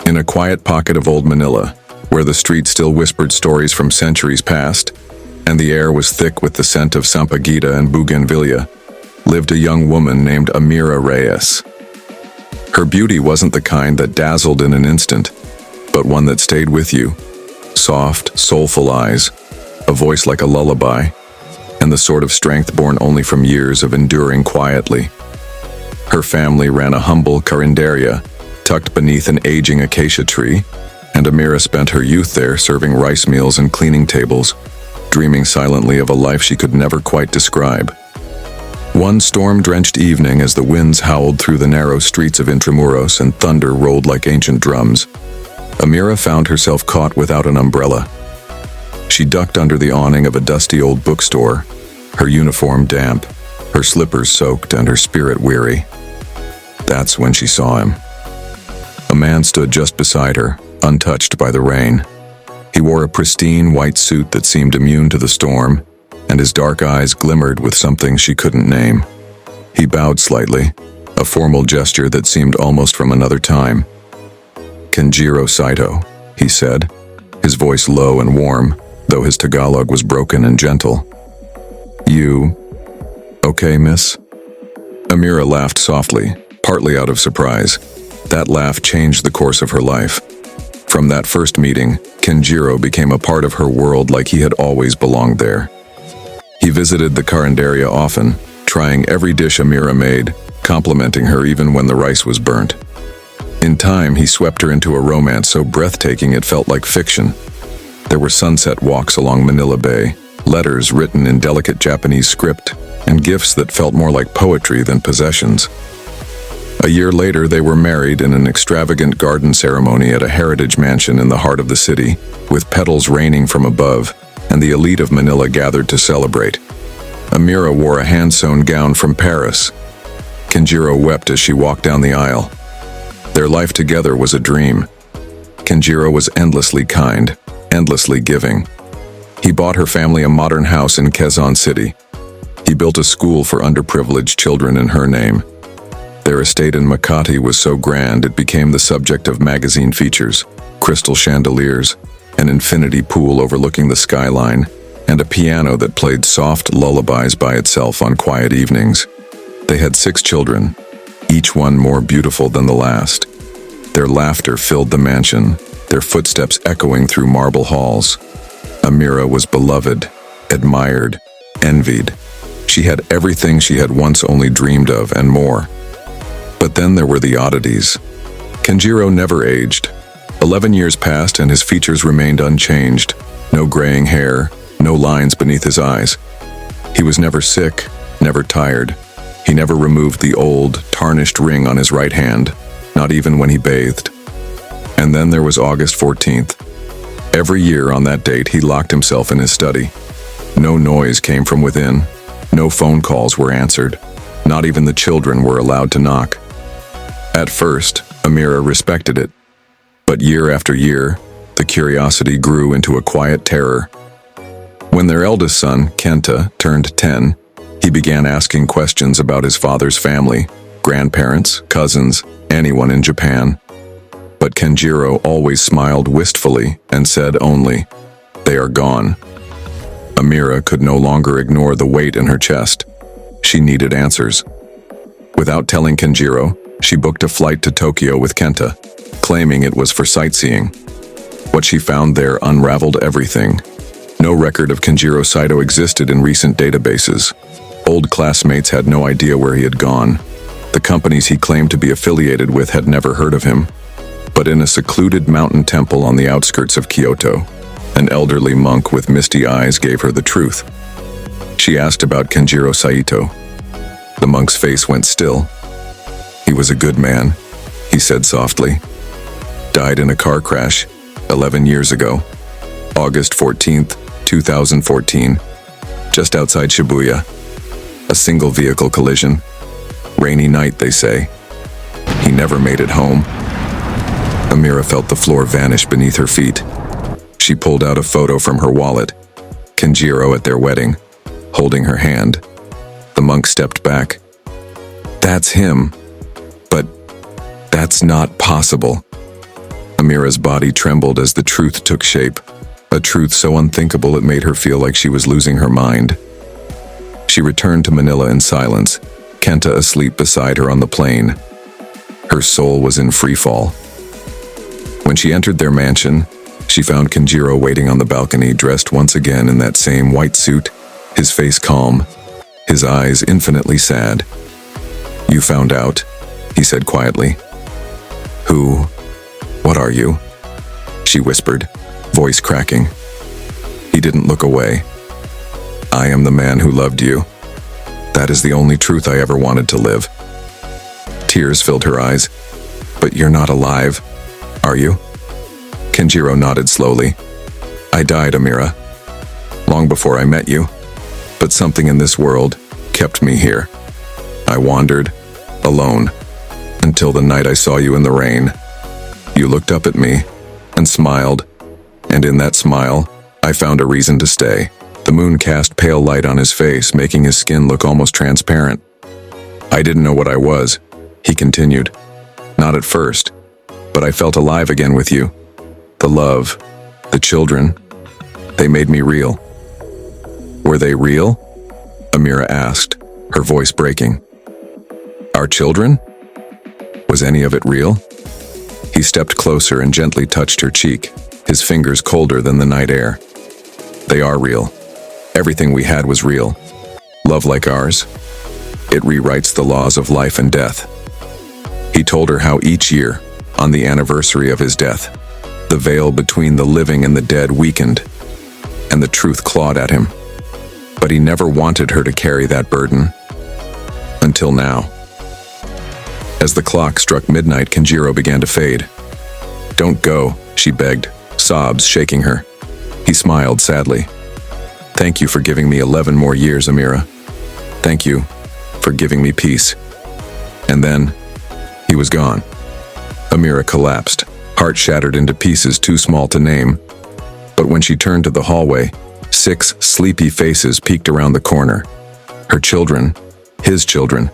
In a quiet pocket of old Manila, where the street still whispered stories from centuries past, and the air was thick with the scent of sampaguita and bougainvillea, lived a young woman named Amira Reyes. Her beauty wasn't the kind that dazzled in an instant, but one that stayed with you. Soft, soulful eyes, a voice like a lullaby, and the sort of strength born only from years of enduring quietly. Her family ran a humble carinderia, tucked beneath an aging acacia tree, and Amira spent her youth there serving rice meals and cleaning tables, dreaming silently of a life she could never quite describe. One storm-drenched evening, as the winds howled through the narrow streets of Intramuros and thunder rolled like ancient drums, Amira found herself caught without an umbrella. She ducked under the awning of a dusty old bookstore, her uniform damp, her slippers soaked, and her spirit weary. That's when she saw him. A man stood just beside her, untouched by the rain. He wore a pristine white suit that seemed immune to the storm, and his dark eyes glimmered with something she couldn't name. He bowed slightly, a formal gesture that seemed almost from another time. "Kenjiro Saito," he said, his voice low and warm, though his Tagalog was broken and gentle. "You okay, miss?" Amira laughed softly, partly out of surprise. That laugh changed the course of her life. From that first meeting, Kenjiro became a part of her world like he had always belonged there. He visited the carinderia often, trying every dish Amira made, complimenting her even when the rice was burnt. In time, he swept her into a romance so breathtaking it felt like fiction. There were sunset walks along Manila Bay, letters written in delicate Japanese script, and gifts that felt more like poetry than possessions. A year later, they were married in an extravagant garden ceremony at a heritage mansion in the heart of the city, with petals raining from above, and the elite of Manila gathered to celebrate. Amira wore a hand-sewn gown from Paris. Kenjiro wept as she walked down the aisle. Their life together was a dream. Kenjiro was endlessly kind, endlessly giving. He bought her family a modern house in Quezon City. He built a school for underprivileged children in her name. Their estate in Makati was so grand it became the subject of magazine features, crystal chandeliers, an infinity pool overlooking the skyline, and a piano that played soft lullabies by itself on quiet evenings. They had 6 children, each one more beautiful than the last. Their laughter filled the mansion, their footsteps echoing through marble halls. Amira was beloved, admired, envied. She had everything she had once only dreamed of and more. But then there were the oddities. Kenjiro never aged. 11 years passed and his features remained unchanged. No graying hair, no lines beneath his eyes. He was never sick, never tired. He never removed the old, tarnished ring on his right hand, not even when he bathed. And then there was August 14th. Every year on that date, he locked himself in his study. No noise came from within. No phone calls were answered. Not even the children were allowed to knock. At first, Amira respected it. But year after year, the curiosity grew into a quiet terror. When their eldest son, Kenta, turned 10, he began asking questions about his father's family, grandparents, cousins, anyone in Japan. But Kenjiro always smiled wistfully and said only, "They are gone." Amira could no longer ignore the weight in her chest. She needed answers. Without telling Kenjiro, she booked a flight to Tokyo with Kenta, claiming it was for sightseeing. What she found there unraveled everything. No record of Kenjiro Saito existed in recent databases. Old classmates had no idea where he had gone. The companies he claimed to be affiliated with had never heard of him. But in a secluded mountain temple on the outskirts of Kyoto, an elderly monk with misty eyes gave her the truth. She asked about Kenjiro Saito. The monk's face went still. "He was a good man," he said softly. "Died in a car crash 11 years ago, August 14th, 2014, just outside Shibuya. A single vehicle collision. Rainy night, they say. He never made it home." Amira felt the floor vanish beneath her feet. She pulled out a photo from her wallet. Kenjiro at their wedding, holding her hand. The monk stepped back. "That's him. But that's not possible." Amira's body trembled as the truth took shape, a truth so unthinkable it made her feel like she was losing her mind. She returned to Manila in silence, Kenta asleep beside her on the plane. Her soul was in freefall. When she entered their mansion, she found Kenjiro waiting on the balcony, dressed once again in that same white suit, his face calm, his eyes infinitely sad. "You found out?" he said quietly. "Who? What are you?" she whispered, voice cracking. He didn't look away. "I am the man who loved you. That is the only truth I ever wanted to live." Tears filled her eyes. "But you're not alive, are you?" Kenjiro nodded slowly. "I died, Amira, long before I met you. But something in this world kept me here. I wandered, alone, until the night I saw you in the rain. You looked up at me and smiled, and in that smile, I found a reason to stay." The moon cast pale light on his face, making his skin look almost transparent. "I didn't know what I was," he continued. "Not at first, but I felt alive again with you. The love, the children, they made me real." "Were they real?" Amira asked, her voice breaking. "Our children? Was any of it real?" He stepped closer and gently touched her cheek, his fingers colder than the night air. "They are real. Everything we had was real. Love like ours, it rewrites the laws of life and death." He told her how each year, on the anniversary of his death, the veil between the living and the dead weakened, and the truth clawed at him. But he never wanted her to carry that burden. Until now. As the clock struck midnight, Kenjiro began to fade. "Don't go," she begged, sobs shaking her. He smiled sadly. "Thank you for giving me 11 more years, Amira. Thank you for giving me peace." And then, he was gone. Amira collapsed, heart shattered into pieces too small to name. But when she turned to the hallway, 6 sleepy faces peeked around the corner. Her children, his children,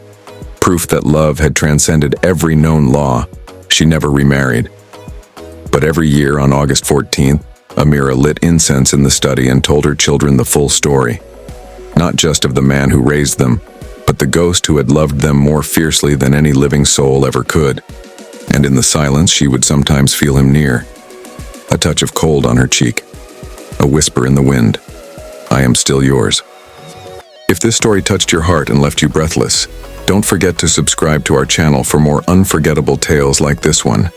proof that love had transcended every known law. She never remarried. But every year on August 14th, Amira lit incense in the study and told her children the full story. Not just of the man who raised them, but the ghost who had loved them more fiercely than any living soul ever could. And in the silence, she would sometimes feel him near. A touch of cold on her cheek. A whisper in the wind. "I am still yours." If this story touched your heart and left you breathless, don't forget to subscribe to our channel for more unforgettable tales like this one.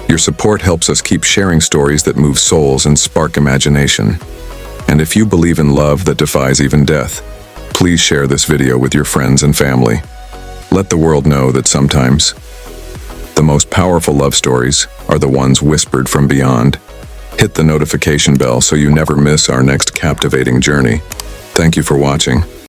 Your support helps us keep sharing stories that move souls and spark imagination. And if you believe in love that defies even death, please share this video with your friends and family. Let the world know that sometimes the most powerful love stories are the ones whispered from beyond. Hit the notification bell so you never miss our next captivating journey. Thank you for watching.